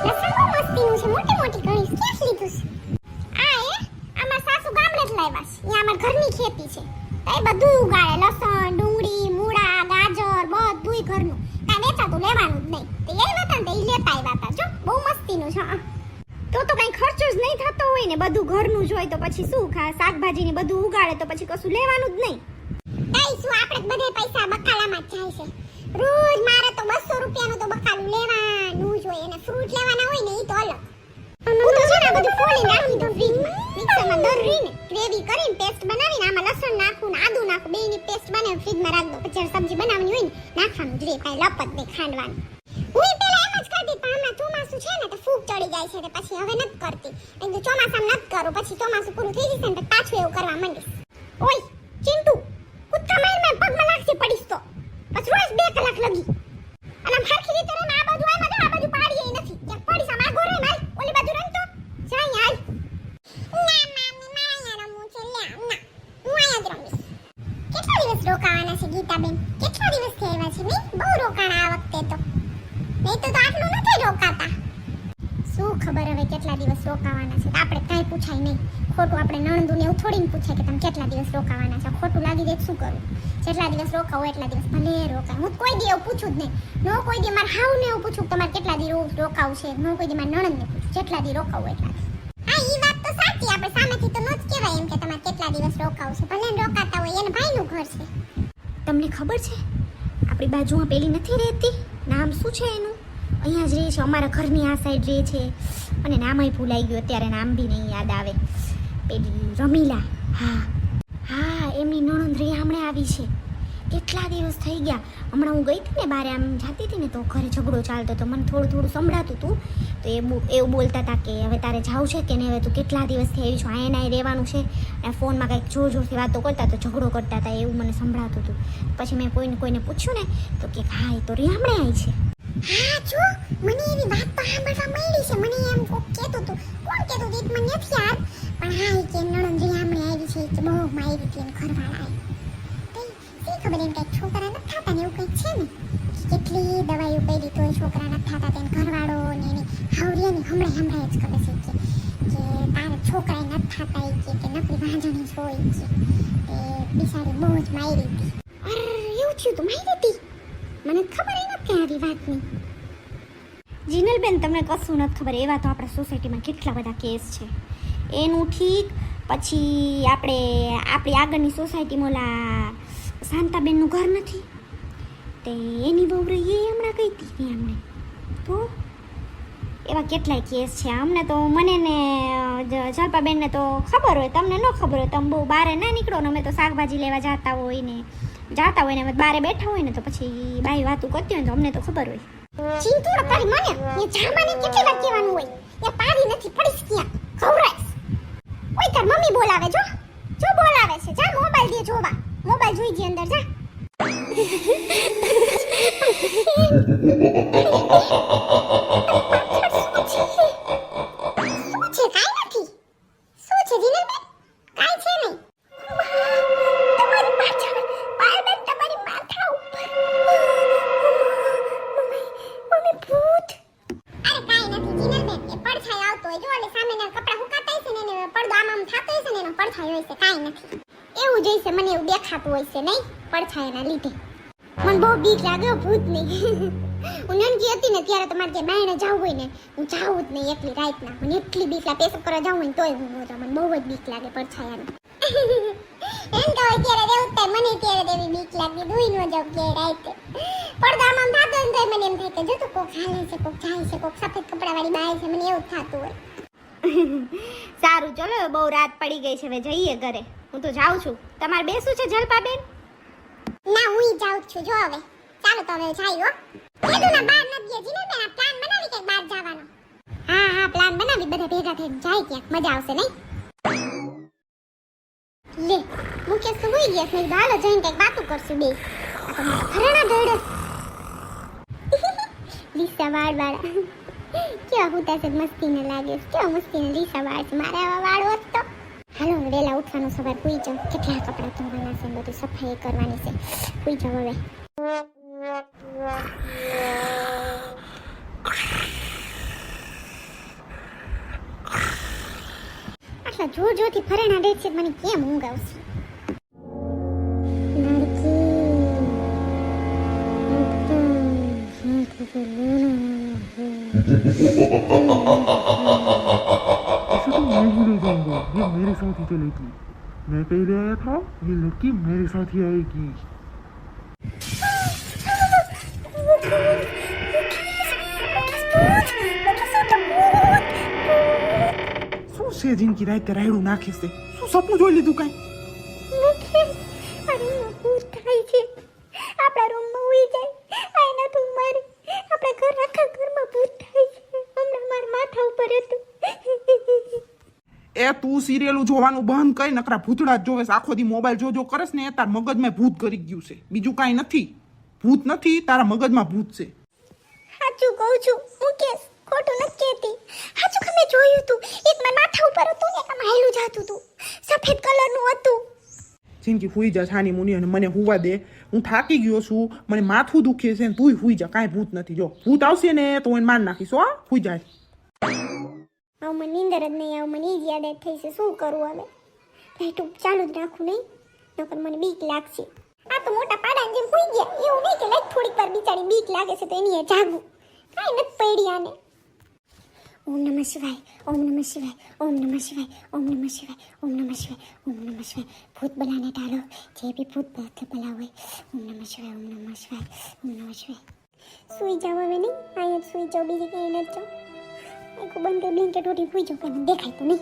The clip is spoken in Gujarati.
લસણ બહુ મસ્તીનું છે, મોટી મોટી ઘણી ક્યાં લીધું છે? આ અમાર સાસુ ગામડે જ લાવ્યા છે. અહીંયા અમાર ઘરની ખેતી છે. એ બધું ઉગાડે, લસણ, ડુંગળી, મૂળા, ગાજર, બધુંય ઘરનું. કાંઈ વેચાતું લેવાનું જ નહીં. તે એ હતા ને તે લેતા આવ્યા હતા. જો બહુ મસ્તીનું છે. તો કઈ ખર્ચો જ નહીં થતો હોય ને, બધું ઘરનું જ હોય તો પછી શું શાકભાજી ને બધું ઉગાડે તો પછી કશું લેવાનું જ નહીં. કઈ શું આપણે બધે પૈસા બકાલામાં જ જાય છે. રોજ મારે તો 200 રૂપિયાનું તો બકાલું લેવાનું જ હોય, અને ફ્રૂટ લેવાના હોય ને એ તો અલગ. હું તો છે ને બધું ફોલી નાખી દઉં ફ્રીજમાં, મિક્સરમાં દળીને ગ્રેવી કરીને પેસ્ટ બનાવીને આમાં લસણ નાખું ને આદુ નાખું, બેયની પેસ્ટ બનાવીને ફ્રીજમાં રાખ દઉં. પછી સબ્જી બનાવવાની હોય ને નાખવાનું જ રે, કાંઈ લપત નહીં ખાંડવાનું. હું પેલા એમ જ કરતી, પણ હમણાં ચોમાસું છે ને તો ફૂગ ચડી જાય છે, પછી હવે નથી કરતી. એટલે ચોમાસામાં નથી કરું, પછી ચોમાસું પૂરું થઈ જશે ને તો પાછું એવું કરવા માંડીશ. ઓય ચિંટુ, કૂદકા માર પગમાં લાગશે પડીશ તો પછી રોજ 2 કલાક લગી. અને આમ હરખી રીતે રમ, આ બાજુ આમાં તો આ બાજુ પાડીએ નથી. ત્યાં પડીશ આમ આગો રે માલ, ઓલી બાજુ રમ તો જાય હાલ. ના મામી માયા રમું છે, લે ના હું આયા જ રમીશ. કેટલા દિવસ રોકાવાના છે ગીતાબેન? કેટલા દિવસ થઈ આવ્યા છે? નહીં બહુ રોકાણા આ વખતે તો. નહીં તો આટલું નથી રોકાતા. શું ખબર હવે કેટલા દિવસ રોકાવાના છે? આપણે કાંઈ પૂછાય નહીં. ખોટું આપણે નણંદુને એવું થોડીને પૂછાય કે તમે કેટલા દિવસ રોકાવાના છો. ખોટું લાગી દે શું કરું? જેટલા દિવસ રોકાવો એટલા દિવસ ભલે રોકાય. હું કોઈ દી એવું પૂછું જ નહીં. નો કોઈ દી મારે હાવને એવું પૂછું કે તમારે કેટલા દી રોકાવું છે. નો કોઈ દી મારે નણંદને પૂછું જેટલા દી રોકાવું એટલા. હા ઈ વાત તો સાચી. આપણે સામેથી તો ન જ કહેવાય એમ કે તમારે કેટલા દિવસ રોકાવું છે. ભલે રોકાતા હોય, એને ભાઈનું ઘર છે. તમને ખબર છે આપણી બાજુમાં પેલી નથી રહેતી, નામ શું છે એનું? અહીંયા જ રહે છે, અમારા ઘરની આ સાઈડ રહે છે, અને નામય ભૂલાઈ ગયું અત્યારે, નામ બી નહીં યાદ આવે. પેલી રમીલા, હા એમની નણંદ રે હમણાં આવી છે. કેટલા દિવસ થઈ ગયા. હમણાં હું ગઈ હતી ને બારે આમ જાતી હતી ને તો ઘરે ઝઘડો ચાલતો તો મને થોડું સંભળાતું હતું. તો એવું બોલતા હતા કે હવે તારે જાવું છે કે નહીં, હવે તું કેટલા દિવસથી આવી છું, અહીંયા રહેવાનું છે. અને ફોનમાં કંઈક જોરથી વાતો કરતા તો ઝઘડો કરતા હતા, એવું મને સંભળાતું હતું. પછી મેં કોઈને પૂછ્યું ને તો કે હા એ તો રે હમણાં આવી છે. હા જો મને એવી વાત તો સાંભળવા મળી છે. મને એમ કોક કહેતું હતું, કોણ કહેતું હતું મને નથી યાદ, પણ હા એ કે નણંદ રે હમણાં આવી છે કે બહુ મારી હતી એને ઘરવાળા ખબર એમ કંઈક છોકરા નથી થતા ને એવું કંઈક છે ને. કેટલી દવાઈઓ કરી તોય છોકરા નથી થતા, તેને ઘરવાળો ને એની હાવરિયાની હમણાં જ કરે છે કે તારા છોકરા નથી થતા કે નકરી વાંજણી છો કે બિચારી બહુ જ મારી હતી. અરે એવું થયું તો મારી હતી, મને ખબર નથી આવી વાતની. જીનલબેન તમને કશું નથી ખબર, એવા તો આપણા સોસાયટીમાં કેટલા બધા કેસ છે. એનું ઠીક, પછી આપણી આગળની સોસાયટીમાં ઓલા શાંતાબેનનું ઘર નથી તે એની બહુ રહી એ હમણાં ગઈ હતી અમને. તો એવા કેટલાય કેસ છે. અમને તો મને ને જલ્પાબેનને તો ખબર હોય, તમને ન ખબર હોય. તમે બહુ બારે ના નીકળો ને, અમે તો શાકભાજી લેવા જતા હોય ને અમે બારે બેઠા હોય ને તો પછી બાઈ વાતું કરતી હોય ને તો અમને તો ખબર હોય. ચિંતુ ન કરી મને, એ જામાને કેટલી વાર કહેવાનું હોય, એ પાડી નથી પડીશ ક્યાં ખવરાઈશ. ઓય તાર મમ્મી બોલાવે, જો બોલાવે છે, જા મોબાઈલ દે જોવા, મોબાઈલ જોઈ જે અંદર જા. શું છે? કાઈ નથી. શું છે જીનલબેન? કાઈ છે નહીં. તમારી પાછળ પાયબેન, તમારી માથા ઉપર મમ્મી ભૂત. અરે કાઈ નથી જીનલબેન, એ પડછાયો આવતો હોય. જો ઓલે સામેના કપડા હુકાતા છે ને એને પડદો આમ થાતો હોય છે ને એનો પડછાયો હોય છે. કાઈ નથી. એવું જોઈશે, મને એવું દેખાતું હોય છે નહીં પડછાયાના લીધે. મને બહુ બીક લાગે ભૂતની. હું નાનકી હતી ને ત્યારે તમારે જે બાયણે જવું હોય ને હું જાઉં જ નહીં એકલી રાતના. મને એટલી બીક લાગે, પેશાબ કરવા જાઉં હોય તોય હું ન જાઉં. મને બહુ જ બીક લાગે પડછાયાની. એમ તો અત્યારે રહેવું થાય, મને ત્યારે દેવી બીક લાગી. દુઈ ન જાઉં કે રાતે પડદામાં થતો ને તોય મને એમ થાય કે જો તો કોક હાલે છે, કોક જાય છે, કોક સફેદ કપડાવાળી બાય છે, મને એવું થતું હોય. સારું ચલો, બહુ રાત પડી ગઈ છે, હવે જઈએ ઘરે. હું તો જાઉં છું. તમારે બેસું છે જલપાબેન? ના હું જાઉં છું. જો હવે ચાલો તો હવે જાય હો. કેદુના બહાર નથી ગયા જીનલબેન, આ પ્લાન બનાવી કે બહાર જવાનો? હા પ્લાન બનાવી, બધા ભેગા થઈને જાય ક્યાંક, મજા આવશે નહીં? લે મુકેશ તો હોઈ ગયા છે, હાલો જઈને કંઈક વાતું કરશું બે. આ તો હરણા દોડે લીસા વાળવાળા કેવા હુતા છે, મસ્તીને લાગે છે, કેવા મસ્તીને લીસા વાળ છે. મારે આવા વાળ હોત તો. હાલો વેલા ઉઠવાનું, સવાર પૂઈ જાઉં. કેટલા કપડાં ધોવાના છે, બધું સફાઈ કરવાની છે. પૂઈ જાઉં હવે. એટલા જોર જોરથી ફરેણા દે છે મને કેમ ઊંઘ આવશે ये मेरे साथ ही चलेगी मैं पहले आया था ये लड़की मेरे साथ ही आएगी શું છે જિંદગી રાતે રાયડું નાખે છે શું સપનું જોઈ લીધું કાંઈ આપણા રૂમમાં ઉઈ જાય આયના તું મારે આપણા ઘર આખા ઘરમાં ભૂત થાય છે હમણાં મારા માથા ઉપર હતું એ તું સિરિયલો જોવાનું બંધ કરી નકરા ભૂતડા જ જોવે છે. આખો દી મોબાઈલ જોજો કરસ ને તાર મગજમાં ભૂત કરી ગયું છે બીજું કાંઈ નથી ભૂત નથી તારા મગજમાં ભૂત છે સાચું કહું છું મુકેશ ખોટું નથી કહેતી સાચું કે મેં જોયું હતું એક મારા માથા ઉપર હતું ને આમ હાયલું જાતું હતું સફેદ કલરનું હતું જિંદગી હુઈ જા છાની મુની અને મને હુવા દે હું થાકી ગયો છું મને માથું દુખે છે ને તુંય હુઈ જા કાંઈ ભૂત નથી જો ભૂત આવશે ને તો એને માર નાખીશ હો હુઈ જાય હવે મને નીંદર જ નહીં આવે મને ઈ જ યાદ થઈ છે શું કરું હવે લાઈટ ચાલુ જ રાખું નહીં નકર મને બીક લાગશે આ તો મોટા પાડાની જેમ હોઈ ગયા એવું નહીં કે લાઈટ થોડીક વાર બિચારી બીક લાગે છે તો એની જાગું કાંઈ નથી પડી આને ઓમ નમઃ શિવાય ઓમ નમઃ શિવાય ઓમ નમઃ શિવાય ઓમ નમઃ શિવાય ઓમ નમઃ શિવાય ઓમ નમઃ શિવાય ભૂત બલાને ટાળો જે બી ભૂત બલા હોય ઓમ નમઃ શિવાય ઓમ નમઃ શિવાય ઓમ નમઃ શિવાય સુઈ જાવ હવે નહીં અહીંયા સુઈ જાવ બીજી ક્યાંય નથી જાવ આખું બંધ કરી બ્લિંકેટ ઉઠી સુઈ જાવ કે મને દેખાય તો નહીં